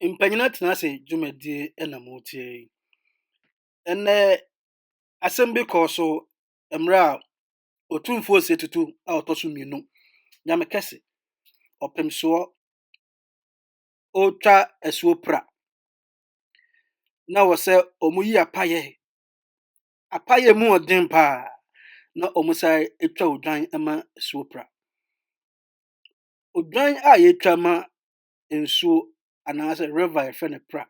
Impanyina tena ase dwumadie na motie. Ene asɛm bi kɔɔ so mmerɛ a otumfuo ose tutu a ɔtɔ so mmienu. Nyame kɛse, ɔpemsoɔ, ɔretwa asuo pra. Na wɔ sɛ ɔmo yi apayɛ. Apayɛ mu ɔden paa. Na ɔmo san atwa odwan ma asuo pra. Odwan a yɛatwa ma nsuo anaasɛ river a yɛfrɛ no pra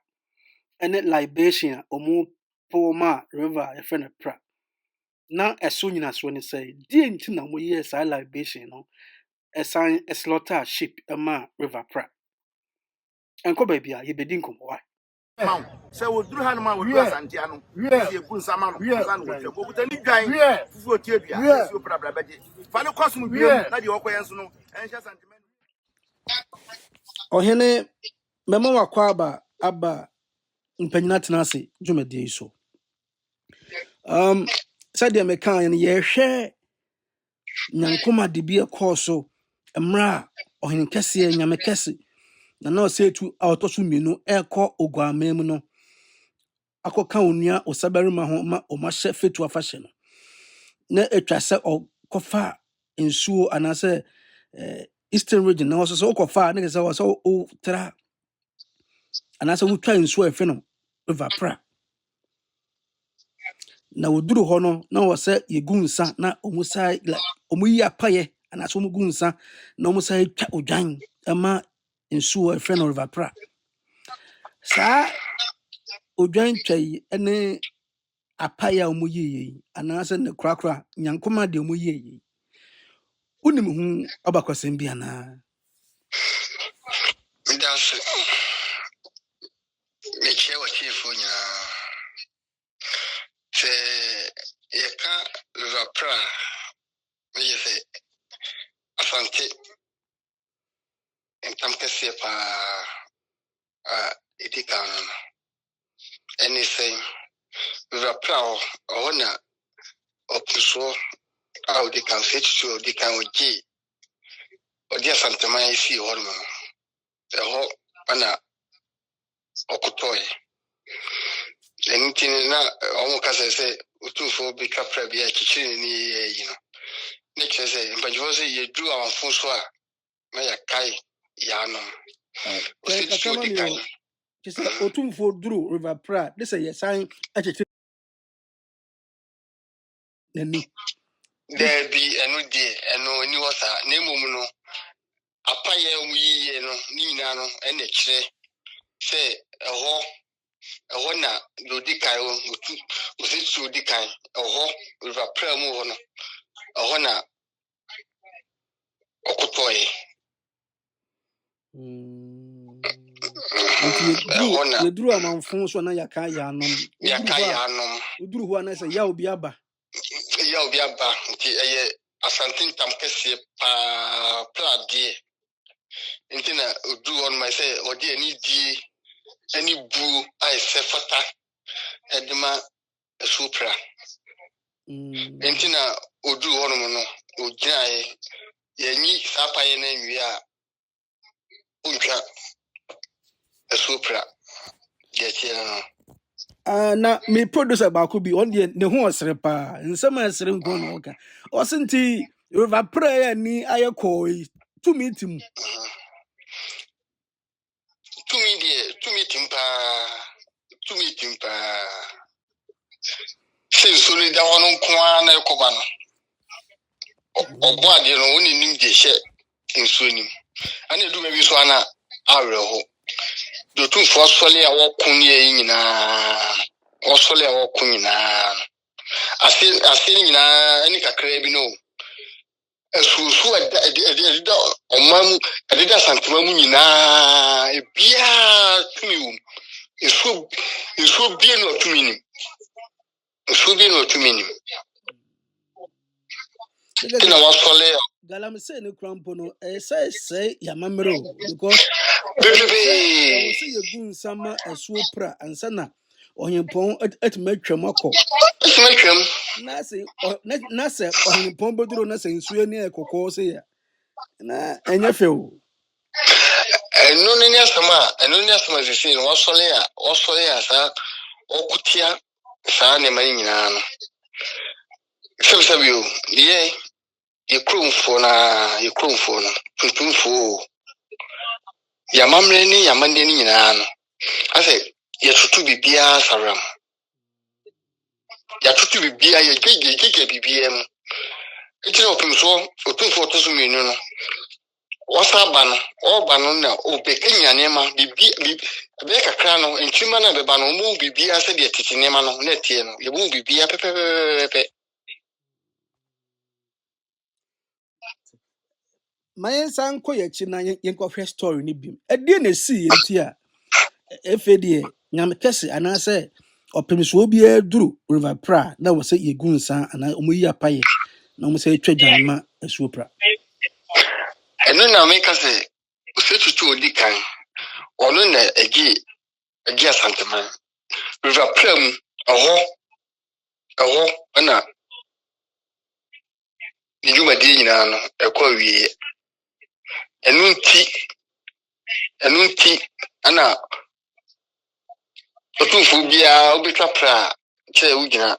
ɛne libation a ɔmo pour ma river a yɛfrɛ no pra. Na ɛso nyinasoɔ ne sɛ, deɛ nti na moyɛɛ saa libation no ɛsan slaughter sheep ma river pra. Ɛnkɔ baabi a yɛbɛdi nkɔmmɔ wa. sɛ woduru ha no ma woduru asantea no sɛ yɛgu nsama no nsa no wɔtwa wɔkuta ne dwan fufuo tie dua suo prabra bɛgye fa ne kɔsom biom na deɛ wɔkɔyɛ nso no ɛnhyɛ santiment. Ɔhene mɛma wakɔ aba mpanyina tena ase dwumadie yi so. Sɛdeɛ mɛkaa no yɛhwɛ nyankoma de bi ɛkɔɔ so mmerɛ a ɔhene kɛseɛ nyame kɛse na ɔsɛ etu a ɔtɔ so mmienu ɛrekɔ oguaman mu no akɔka onua osabarima ho ma ɔmahyɛ fetu afahyɛ no na atwa sɛ ɔkɔfa nsuo anaasɛ eastern region na ɔsɛ sɛ ɔkɔfa ne sɛ ɔsɛ ɔtra anaasɛ wotwa nsuo a ɛfɛ no river pra na woduru hɔ no na wɔsɛ yɛgu nsa na ɔmo saa ɔmo yi apayɛ anaasɛ ɔmo gu nsa na ɔmo saa atwa odwan ma nsuo a ɛfrɛ no river pra. Saa odwan twa yi ne apayɛ a ɔmo yie yi anaasɛ ne korakora nyankoma de ɔmo yie yi wonim ho ɔbakɔsɛm bi anaa? Medase mekyia wɔtiefo nyinaa sɛ yɛka river pra meyɛ sɛ asante ntam kɛseɛ paa a ɛdi kan no ɛne sɛ river pra ɔhɔ na ɔpemsoɔ a ɔdi kan sɛ tutu ɔdi kan ɔgye ɔde asanteman si hɔ no no ɛhɔ ana ɔkotɔɛ ɛno nti na ɔmo ka sɛ otumfoɔ bi kapra bi a kyekyere ne yi no ne kyerɛ sɛ mpanyinfoɔ sɛ yɛduru awɔmfo so a na yɛkae yɛanom kyɛ sɛ otumfoɔ duru river pra de sɛ yɛsan akyekyere n'ani daabi ɛno deɛ ɛno ani hɔ saa na mmom no apayɛ ɔmo yiyɛ no ne nyinaa no ɛna kyerɛ sɛ ɛhɔ na deɛ ɔdi kan ɔsɛtutu ɔdi kan ɛhɔ river pra mu hɔ no ɛhɔ na ɔkotɔɛ yɛduru amanfo so na yɛaka yɛanom woduru hɔ a na sɛ yaw bi aba nti ɛyɛ asante ntam kɛseɛ paa pladeɛ nti na ɔduru hɔ no ma sɛ ɔde ani die ani buo a ɛsɛ fata ɛde ma asuo pra nti na ɔduru hɔ no no ɔgyinaeɛ yɛnyi saa payɛ no anwie a ɔntwa asuo pra deɛ kyerɛ no na me producer baako bi on deɛ ne ho ɔsere paa nsɛm a ɛsere nko na ɔka ɔse nti river pra yɛ ni ayɛ kɔɔ yi tumi tim paa sɛ nsuo no da hɔ no nko ara na ɛkɔba no ɔbɔ adeɛ no wɔn nim deɛ hyɛ nsuo nim ana edu baabi so ana awerɛ hɔ deɛ otumfoɔ sɔle a wɔko ne yɛ nyinaa wɔsɔle a wɔko nyinaa ase nyinaa ɛne kakra bi no asuosu ɛdeda ɔman mu ɛdeda santema mu nyinaa ebiaa tumi wɔ mu nsuo bie na ɔtumi nim tina wasɔle galamsey ne krampo no ɛsɛ yamamero because sɛ yɛgu nsama asuo pra ansa na ɔhempɔn atumi atwam akɔ na sɛ ɔhempɔn bɛduru na sɛ nsuo ne ɛkɔkɔɔ sɛ ya na ɛnyɛ fɛ o eno ne asama sisi no wasole ya sa okutia sa ne mani nyina no sebisabio ye yekromfo no tutumfo yamamre ni yamande ni nyina no ase yetutu bibia saram yatutu bibia ye gege bibia mu etire otumfo to so menu no wasaba no na obekenya nema bibi be kakra no entima na beba no mu bibi ase de tete nema no na tie no ye mu bibi pepepepe mayen san ko yechi na yenkofre story ni bim ade na si yenti a efedie nyam kese anase opemso obi aduru river pra na wo se yegunsa ana omuyi apaye na omo se etwa dwanma asuopra eno na make se osetutu odikan ono na egi asanteman river pram aho ana ni juma di nyina no ekwa wie enu nti ana otumfu bia obetwa pra che ugina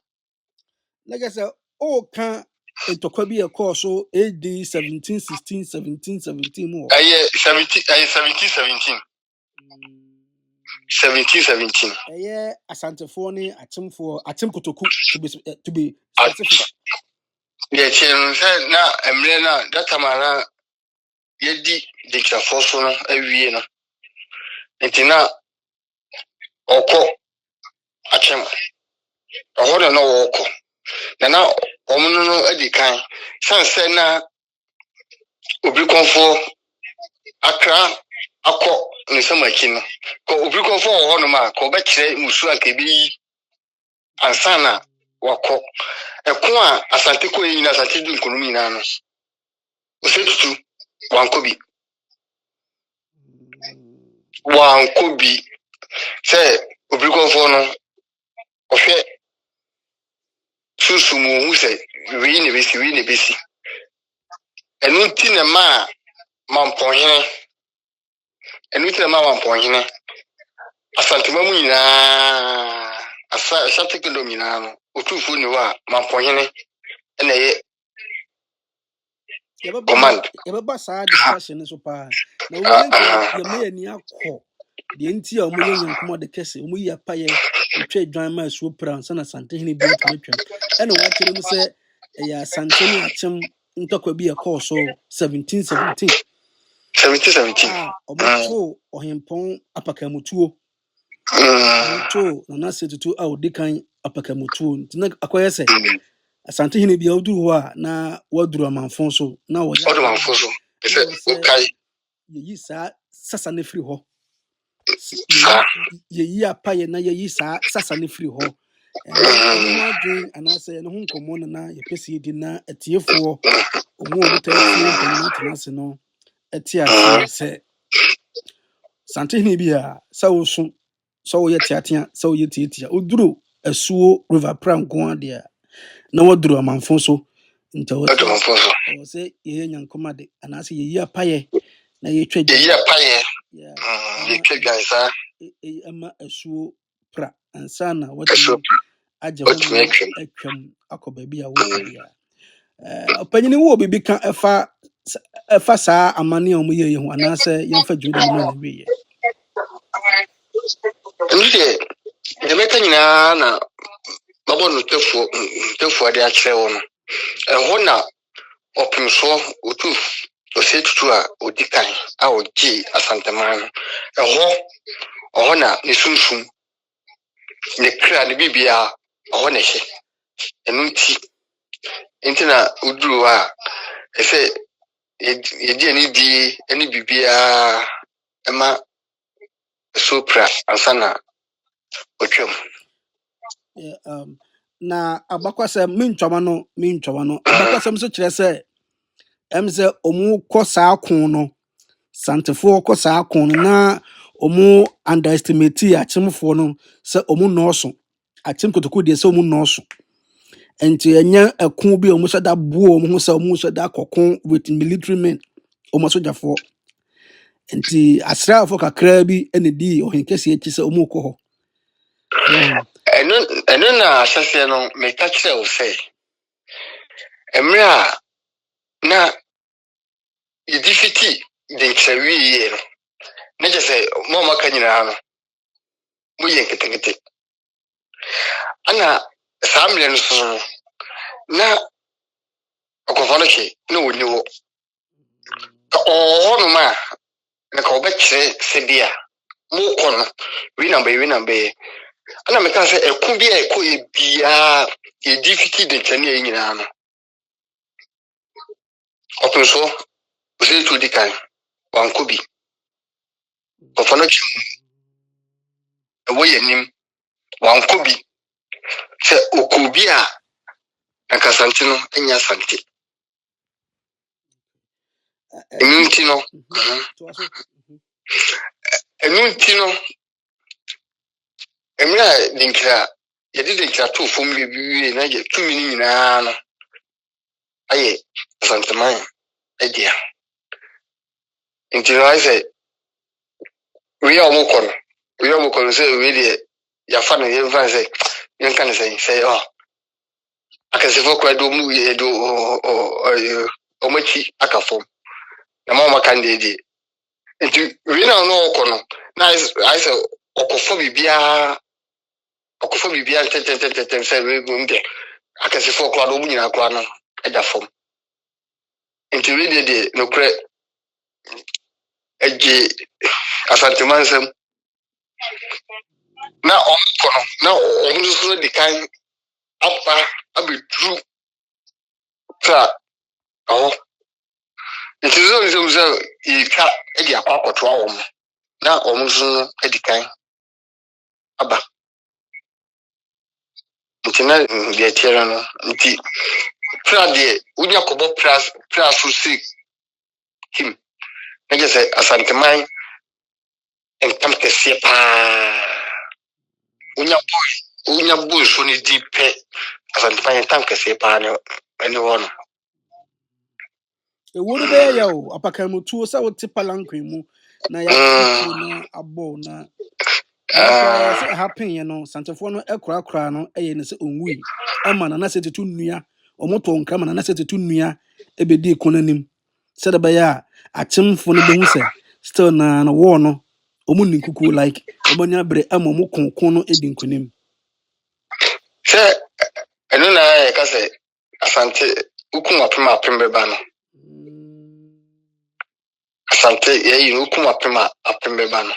like I say o kan etokwa bi e course so AD 17 mo aye 17 eye asantefo ni atim kotoku to be specific yeah chen na emre na data mara yedi dicta force no awie no ntina oko achem ohodo no oko na omuno no adikan sanse na obi konfo akra akọ nsamachi no ko obi konfo ohono ma ko be kire musu anka bi ansana wakọ eko a asante ko yin asante du nkonomi na no osetutu wankobi se obi konfo no ohwe susumu hu se wi ne besi enu ti na ma mampohene asante mamu nyina asante kendo nyina no otufu ni wa mampohene na ye command yababa sa discussion so pa na wo ye ni akọ de nti a omo ye nkomo de kese omo yi apaye etwa dwan ma asuopra sana sante hene bi otwetwem ene wa kire mu se ya sante ni achem ntokwa bi e course so 17 omo to ohempon apakamutuo to na setutu a odikan apakamutuo ntina akoye se asante hene bia oduru ho a na waduru amanfon so na wo ya amanfon so okay yi sa sasa ne free ho yi apaye na yi sa sasa ne free ho no dwen anase no hunkomo na yepesi di na atiefo omo omutai panina tenase no atia se sante hene bia sawoso so ye tiatia so ye tiatia oduru asuo river pranko ade na waduru amanfo so ntawo se ye nyankoma de anase ye yi apaye na ye twa ye twa gansa ama asuo pra ansa na watu aje ho atwam akoba bi a wobia opanyini wo bibi kan efa saa amane omo ye ho anase yemfa dwude no na wiye nje de meka nyina na babo no tefu ade akire wo no ho na opimso otu osetutu a odikan a ogi asanteman ho na nisunsun ne kra ne bibia ho na hye enti na uduru a ese yedi ni di eni bibia ema sopra asana otwam na abakwasa mintwama no abakwasa mso kire se emse omu kosa akon no santefo kosa akon na omu underestimate achimfo no se omu noso achim kotoku de se omu noso enti enya akun bi omu shada buo omu se omu shada kokon with military men omu sojafo nti asraafo kakra bi ene di ohin kese echi se omu ko ho eno na asase no me ka kire o se emre a na idifiti de nkrawi ye no na je se mo maka nyina no mo ye ketekete ana samle no so na okofano ke na woni wo no ma na ka obekire se bia mo kono wi number ana me ka se eku bia eko ye bia idifiti de nkrani ye nyina no openso ose tu dikan wankobi ofano ke wo ye nim wankobi se okobi a akasante no enya sante enunti no emra dinkra yedi dinkra to fom bibi na je tumi ni nyina no aye sante man edia intino ise we omukon se we de ya fa no ye fa se yen kan se akasefo kwa do mu ye do omachi akafom na mama kan de nti we na no okono na ise okofo bibia tete se we gumde akasefo kwa do mu nyina kwa no eda fom nti we de no kre eje asantimansem na okono na omuso de kan apa abedru tra nti zo ika edi akwakoto awom na omuso edikan aba nti na de tiara no nti pra de unya kobo pra fusi kim na je se asanteman enkam kese pa unya boy so ni dipe asanteman enkam kese pa ne ene wono ewuru be ya o apakamutuo sa wote palankwe mu na ya tutu na abo na ya se happen ye no santefo no ekura no eye ne se onwui ema na se tetu nnua omoto nkama na se tetu nnua ebedi konanim se da ba ya achemfo no behu se still na wo no omu ninkuku like obonya bre ama omu konkon no edi nkonim se eno na ya ka se asante ukun apem beba no asante ye ukun apem beba no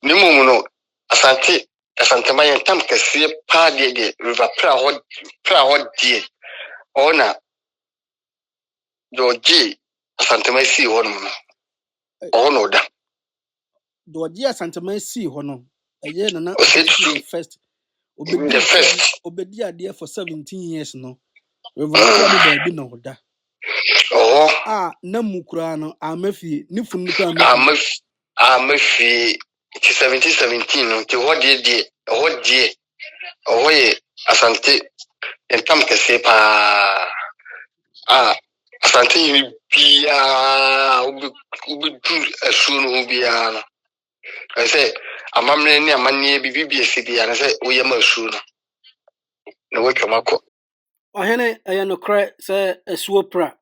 ni mumu no asante mayen tam kese pa de river pra hot die ona doji asante mai si hono no da doji asante mai si hono eye na first obedi ade for 17 years no river pra be bi no da na mukura no amafie ni funu ko amafie 17 no ti hodie oye asante entam kese pa asante ni bia ubi asu no bia no ese amamne ni amanye bibi esi bia na se oye ma asu no na wetwamako ohene eye no kra se asuo pra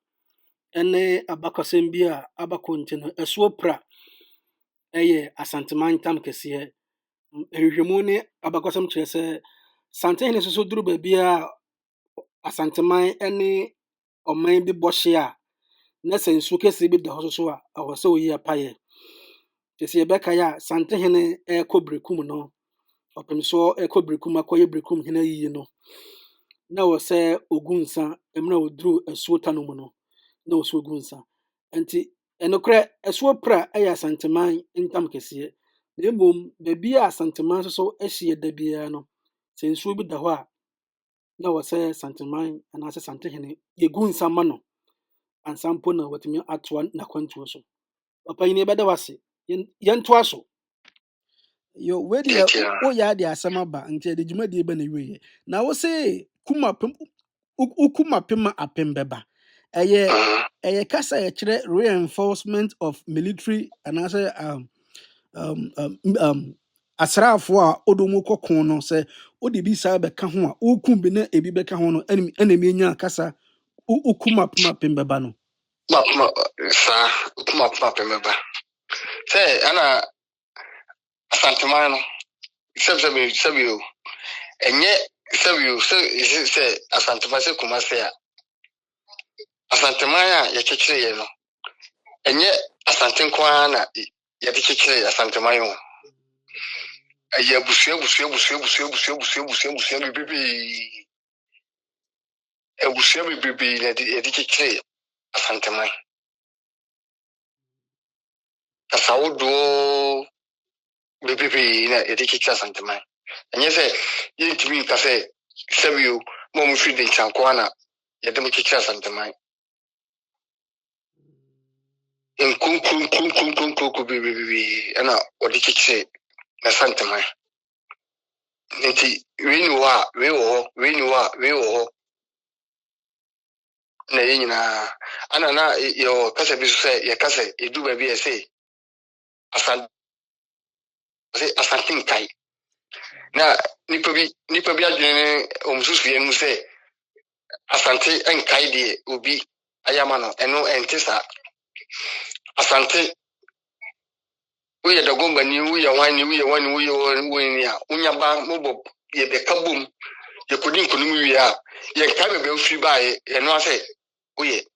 ene abakosem bia abakonte no asuo pra eye asanteman tam kese ehwehwemu ne abakosem kire se sante ne so duru ba bia asanteman ene oman bi bohye a na sensu kese bi da hoso a awose oyi apaye tese beka ya sante hene ekobrekum no opemso ekobrekum akoye brekum hene yi no na wose ogunsa emra oduru asuo tanomu no na wose ogunsa enti enokre asuo pra aya santeman ntam kese na embom be bia santeman so ehye da bia no sensu bi da ho a na wose santeman ana se sante hene yegunsa ma no ansampo na watimi atwa na kwantuo so papa yini beda wase yento aso yo wedi o ya de asama ba nti de djumadi be na wiye na wo se kuma pem ukuma pem apem beba eye ɛyɛ kasa yɛkyerɛ reinforcement of military anaasɛ asraafoɔ a odomu kɔko no sɛ wode bi saa bɛka ho a wokum bi na ebi bɛka ho no ɛna enya kasa wokum apem bɛba no saa kuma pemeba say ana asanteman no sabi o enye sabi o say asanteman se kuma se a asanteman a yɛkyekyere ye no enye asanten kwa na yɛde kyekyere asanteman yo aye busua bibi na yɛde kyekyere asanteman asawodo bibi na yɛde kyekyere asanteman enye sɛ yɛntumi nka sɛ sabi o mo mu fi de nchankwa na yɛde mo kyekyere asanteman in kun bibi ana odi kyekyere na asanteman nti we wo na yenyina ana na yo kasa bi so sɛ yɛ kasa edu ba bi ɛsɛ asantin kai na nipa bi adwene omsusu yɛ mu sɛ asante enkai de obi ayama no eno entisa asante we yɛ dagomba ni we yɛ wani a unya ba mobo yɛ be kabum yɛ kodi nkonum wi a yɛ kai be ofiri ba yɛ eno asɛ we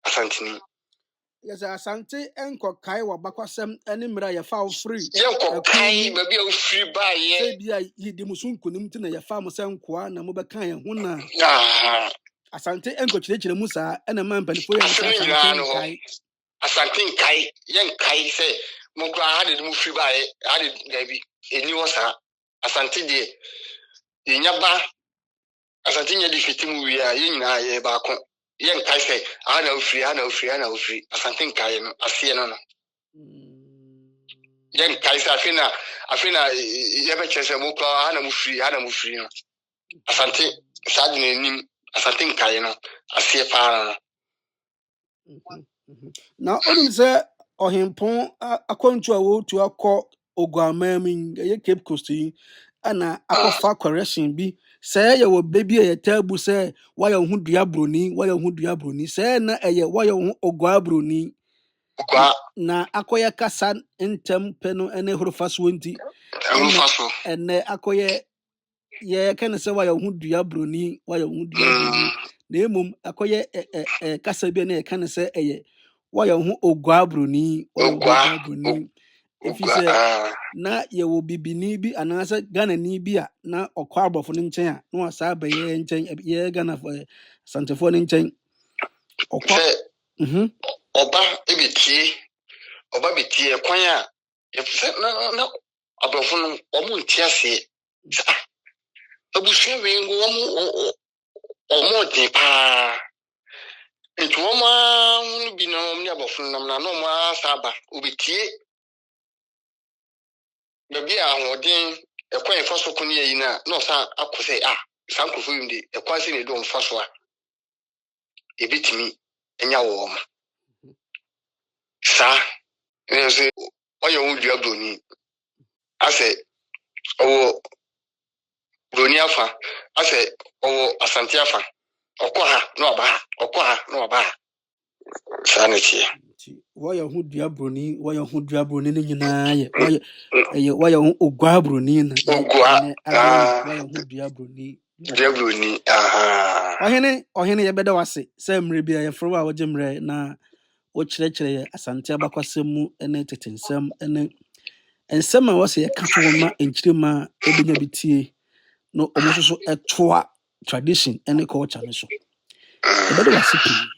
asantini yes asante enko kai wa bakwasem ene mra ya fa free yenko kai ba bia ofiri ba ye say bia yidi musunkunim ti na ya fa mo senkoa na mo beka ye ho na asante enko kyerɛkyerɛ mu saa ena man panifo ya asante kai yen kai say mo kra ha de mu free ba ye ha de dabi eni wo saa asante de yenya ba asante nya de fitimu wi a yenyina ye ba ko yen kai say ana ofiri asante kai no asie no yen kai say afina ye be chese mo kra ana mu free no asante sadine nim asante kai no asie pa na onum sɛ ɔhempɔn akɔntu a wotu akɔ oguamamin ye Cape Coast yi ana akɔfa correction bi sɛ yɛ wɔ baby a yɛtabu sɛ wayɛ ho dua broni sɛ na ɛyɛ wayɛ ho ogua broni na akɔyɛ kasa ntem pɛ no ene horofa so nti ene akɔyɛ yɛ kan sɛ wayɛ ho dua broni na emom akɔyɛ kasa bi na yɛ kan sɛ ɛyɛ wayɛ ho ogua broni efisɛ na yɛwɔ bibini bi anaasɛ Ghana ni bi a na ɔkɔ abɔfo no nkyɛn a na wasa bɛyɛ nkyɛn yɛ Ghana santefo no nkyɛn ɔkɔ oba betie kwan a yɛfsɛ na abɔfo no ɔmo ntiase abusua we ngo ɔmo de pa nti ɔmo bi no ɔmo abɔfo no na no ɔmo asaba obetie baby a hodin ekwan fa so kunu yi na ɔsa akɔsɛ sankofo yim de ekwan se ne do mfa so a ebitimi enya wo ɔmo sa nse ɔyɛ wo dua broni asɛ ɔwɔ broni afa asɛ ɔwɔ asante afa ɔkɔ ha na ɔba sa ne tie wayɛ ho dua broni ne nyinaa yɛ wayɛ ho ogua broni na wayɛ ho dua broni ɔhene yɛbɛda wase sɛ mmerɛ bi a yɛfrɛ a wɔgye mmerɛ na wɔkyerɛkyerɛ yɛ asante abakwasɛm mu ne tetensɛm ne nsɛm a wɔsɛ yɛka to wɔn ma nkyirima ebenya bi tie no ɔmo nso so ɛtoa tradition ne culture no so yɛbɛda wase pii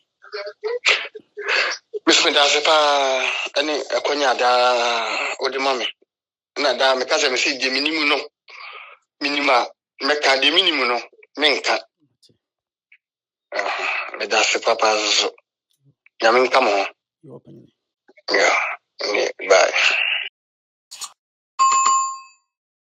Mr. Dasepa ani akonya da odi mame na da me kase me se de minimu no minima me ka de minimu no menka me Dasepa pa so ya menka mo yeah bye